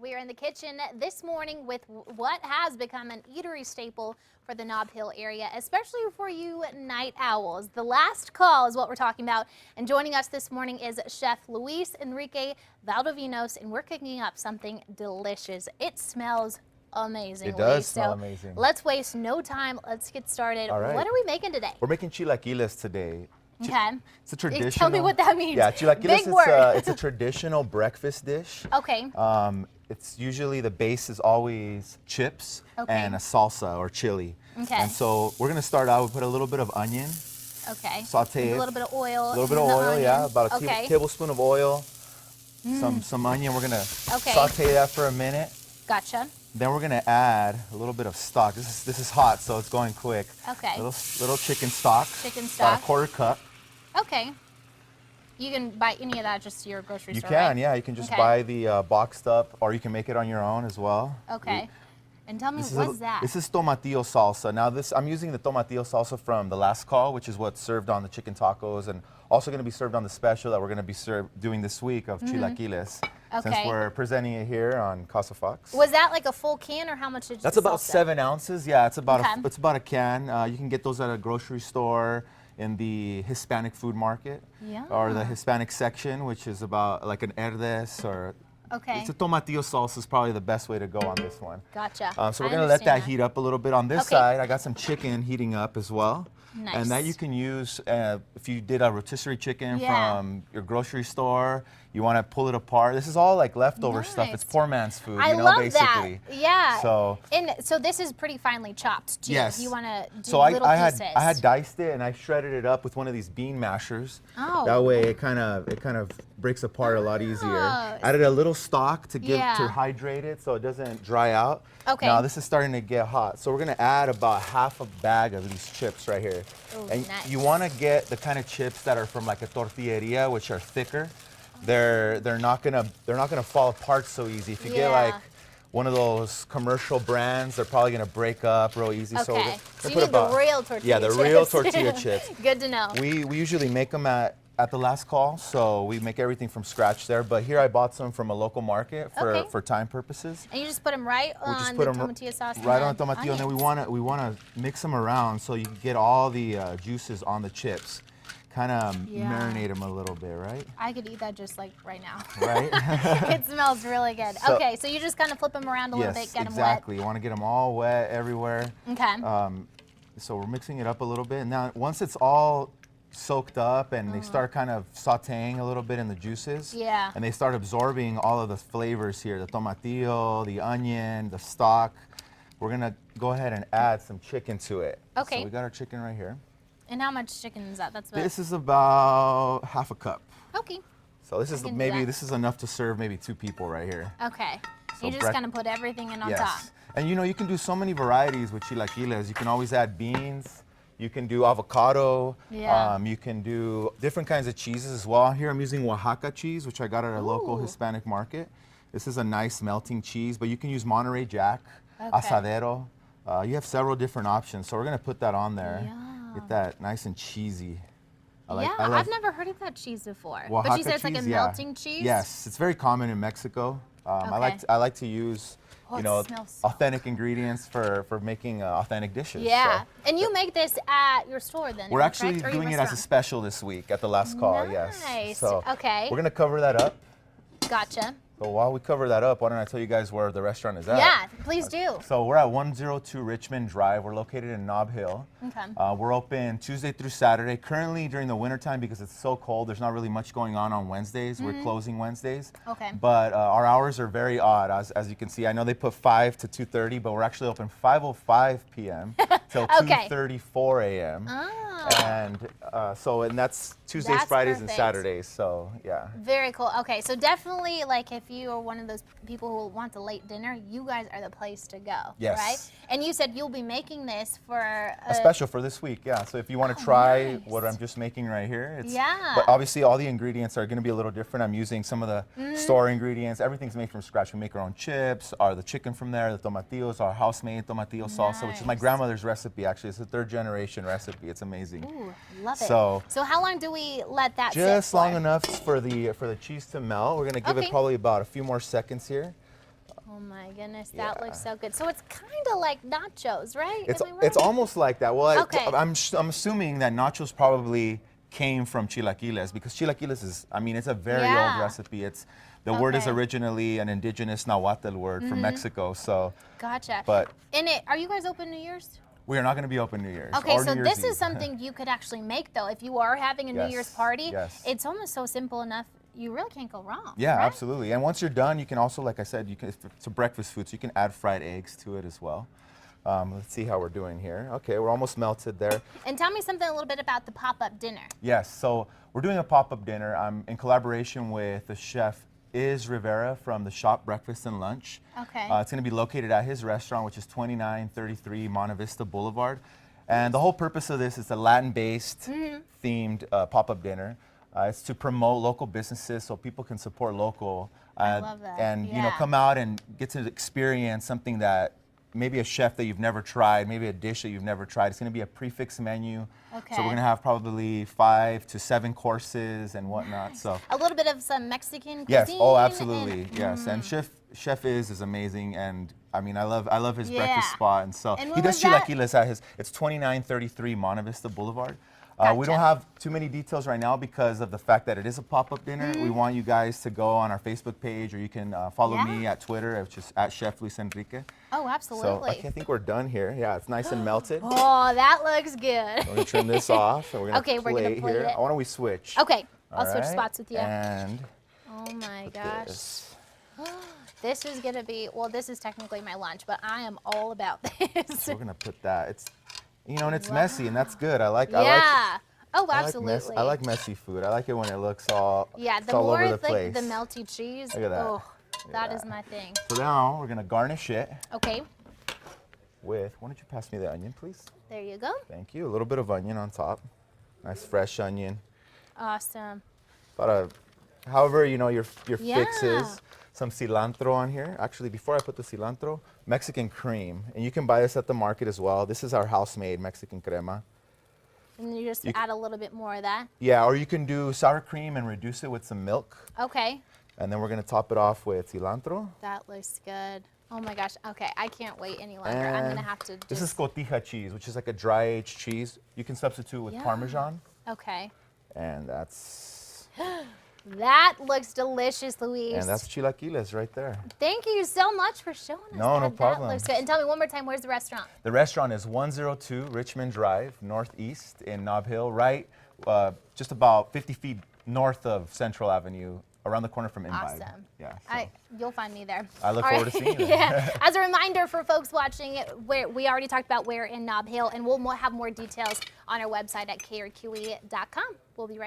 We're in the kitchen this morning with what has become an eatery staple for the Nob Hill area, especially for you night owls. The last call is what we're talking about. And joining us this morning is Chef Luis Enrique Valdovinos, and we're cooking up something delicious. It smells amazing. It does smell amazing. Let's waste no time. Let's get started. All right. What are we making today? We're making chilaquiles today. Okay. It's a traditional. Tell me what that means. Yeah, chilaquiles. Big word. It's a traditional breakfast dish. Okay. It's usually the base is always chips and a salsa or chili. Okay. And so we're gonna start out. We put a little bit of onion. Okay. Saute it. A little bit of oil. A little bit of oil, onion. yeah. About a tablespoon of oil. Some onion. We're gonna saute that for a minute. Gotcha. Then we're gonna add a little bit of stock. This is hot, so it's going quick. Okay. Little chicken stock. Chicken stock. About a quarter cup. Okay. You can buy any of that just to your grocery store, You can, right? yeah. You can just buy the boxed up, or you can make it on your own as well. Okay. And tell me, what's that? This is tomatillo salsa. Now I'm using the tomatillo salsa from the last call, which is what's served on the chicken tacos, and also going to be served on the special that we're going to be doing this week of chilaquiles. Okay. Since we're presenting it here on Casa Fox. Was that like a full can, or how much did you? That's about 7 ounces. Yeah, it's about Okay. it's about a can. You can get those at a grocery store, in the Hispanic food market, or the Hispanic section, which is about like an herdes or. Okay. It's a tomatillo salsa is probably the best way to go on this one. Gotcha. So we're gonna let that heat up a little bit. On this side, I got some chicken heating up as well. Nice. And that you can use if you did a rotisserie chicken from your grocery store. You want to pull it apart. This is all like leftover stuff. It's poor man's food, I you know, love basically. that. Yeah. So this is pretty finely chopped too. Yes. You want to do so little pieces. I had diced it and I shredded it up with one of these bean mashers. Oh. That way it kind of breaks apart a lot easier. Added a little stock to hydrate it so it doesn't dry out. Okay. Now this is starting to get hot, so we're gonna add about half a bag of these chips right here. Ooh, and nice. you want to get the kind of chips that are from like a tortilleria, which are thicker. They're not gonna fall apart so easy. If you get like one of those commercial brands, they're probably gonna break up real easy. Okay. So so you need the real tortilla chips. Yeah, the real tortilla chips. Good to know. We usually make them at the last call, so we make everything from scratch there. But here I bought some from a local market for time purposes. And you just put them right on the tomatillo sauce. Right on the tomatillo, and then we wanna mix them around so you can get all the juices on the chips. Kind of marinate them a little bit, right? I could eat that just like right now. Right? It smells really good. Okay, so you just kind of flip them around a little bit, get them wet. Exactly. You want to get them all wet everywhere. Okay. So we're mixing it up a little bit. Now, once it's all soaked up and they start kind of sauteing a little bit in the juices, and they start absorbing all of the flavors here, the tomatillo, the onion, the stock, we're going to go ahead and add some chicken to it. Okay. So we got our chicken right here. And how much chicken is that? This is about half a cup. Okay. So this is enough to serve maybe 2 people right here. Okay. So you just kind of put everything in on top. And you know, you can do so many varieties with chilaquiles. You can always add beans. You can do avocado. You can do different kinds of cheeses as well. Here I'm using Oaxaca cheese, which I got at a local Hispanic market. This is a nice melting cheese, but you can use Monterey Jack, Asadero. You have several different options. So we're gonna put that on there. Get that nice and cheesy. I've never heard of that cheese before. Oaxaca but you said it's like a cheese, melting cheese? Yes, it's very common in Mexico. I like to use authentic ingredients for making authentic dishes. Yeah, so. And you make this at your store then? We're actually doing it as a special this week at the last call. Nice. Yes. So we're gonna cover that up. Gotcha. So while we cover that up, why don't I tell you guys where the restaurant is at? Yeah, please do. So we're at 102 Richmond Drive. We're located in Nob Hill. Okay. We're open Tuesday through Saturday. Currently during the wintertime, because it's so cold, there's not really much going on Wednesdays. We're closing Wednesdays. Okay. But our hours are very odd, as you can see. I know they put 5 to 2:30, but we're actually open 5:05 p.m. till 2:34 a.m. And that's Tuesdays, Fridays, and Saturdays. So yeah. Very cool. Okay, so definitely, like, if you are one of those people who want the late dinner, you guys are the place to go. Yes. Right? And you said you'll be making this for a special for this week. Yeah. So if you want to try what I'm just making right here, But obviously, all the ingredients are going to be a little different. I'm using some of the store ingredients. Everything's made from scratch. We make our own chips, the chicken from there, the tomatillos, our house-made tomatillo salsa, which is my grandmother's recipe. Actually, it's a 3rd-generation recipe. It's amazing. Ooh, love it. So how long do we let that just sit long enough for the cheese to melt. We're gonna give it probably about a few more seconds here. Oh my goodness, that Yeah. looks so good. So it's kind of like nachos, right? It's Am I right? it's almost like that. Well, Okay. I'm assuming that nachos probably came from chilaquiles because chilaquiles is, I mean, it's a very old Yeah. recipe. The word is Okay. originally an indigenous Nahuatl word from Mexico. So, Gotcha. but Are you guys open New Year's? we are not going to be open New Year's. Okay, or so New Year's this is Eve. something you could actually make though. If you are having a New Yes, Year's party, yes. it's almost so simple enough. You really can't go wrong. Yeah, right? absolutely. And once you're done, you can also, like I said, if it's a breakfast food, so you can add fried eggs to it as well. Let's see how we're doing here. Okay, we're almost melted there. And tell me something a little bit about the pop-up dinner. Yes, so we're doing a pop-up dinner. I'm in collaboration with the chef Iz Rivera from the Shop Breakfast and Lunch. Okay. It's going to be located at his restaurant, which is 2933 Monte Vista Boulevard. And the whole purpose of this is a Latin-based themed pop-up dinner. It's to promote local businesses so people can support local. I love that. And you know, Yeah. come out and get to experience something that maybe a chef that you've never tried, maybe a dish that you've never tried. It's going to be a prefix menu. Okay. So we're going to have probably 5 to 7 courses and whatnot. So A little bit of some Mexican yes, cuisine. oh absolutely, and- yes. And Chef is amazing, and I mean I love his Yeah. breakfast spot, and so And he when does was that? chilaquiles at his. It's 2933 Monte Vista Boulevard. We Gotcha. don't have too many details right now because of the fact that it is a pop-up dinner. We want you guys to go on our Facebook page, or you can follow Yeah. me at Twitter, which is at Chef Luis Enrique. Oh, So absolutely. I think we're done here. Yeah, it's nice and melted. Oh, that looks good. We're gonna trim this off, and we're gonna Okay, we're gonna plate plate here. it. Why don't we switch? Okay, I'll All switch right, spots with you. And Oh my gosh. this. This is gonna be, well, this is technically my lunch, but I am all about this. So we're gonna put that. It's, you know, and it's messy, and that's good. Yeah. Oh, absolutely. I like messy food. I like it when it looks all, Yeah, it's the all more over the like place. the melty cheese. Look at that. Oh, that at is that. my thing. So now we're gonna garnish it Okay, with. Why don't you pass me the onion, please? there you go. Thank you. A little bit of onion on top. Nice fresh onion. Awesome. However, you know your fix Yeah. is. Some cilantro on here. Actually, before I put the cilantro, Mexican cream, and you can buy this at the market as well. This is our house-made Mexican crema. And you just You add a little bit more of that. Yeah, or you can do sour cream and reduce it with some milk, Okay, and then we're gonna top it off with cilantro. that looks good. Oh my gosh. Okay, I can't wait any longer. I'm And gonna have to just. This is cotija cheese, which is like a dry aged cheese. You can substitute with Yeah. Parmesan, Okay. and that's That looks delicious, Luis. chilaquiles right there. Thank you so much for showing us No, that. no problem. That looks good. And tell me one more time, where's the restaurant? The restaurant is 102 Richmond Drive, Northeast in Nob Hill, right just about 50 feet north of Central Avenue, around the corner from Imbibe. Awesome. Yeah. So You'll find me there. I look All forward to seeing you. Yeah. As a reminder for folks watching, we already talked about where in Nob Hill, and we'll have more details on our website at krqe.com. We'll be right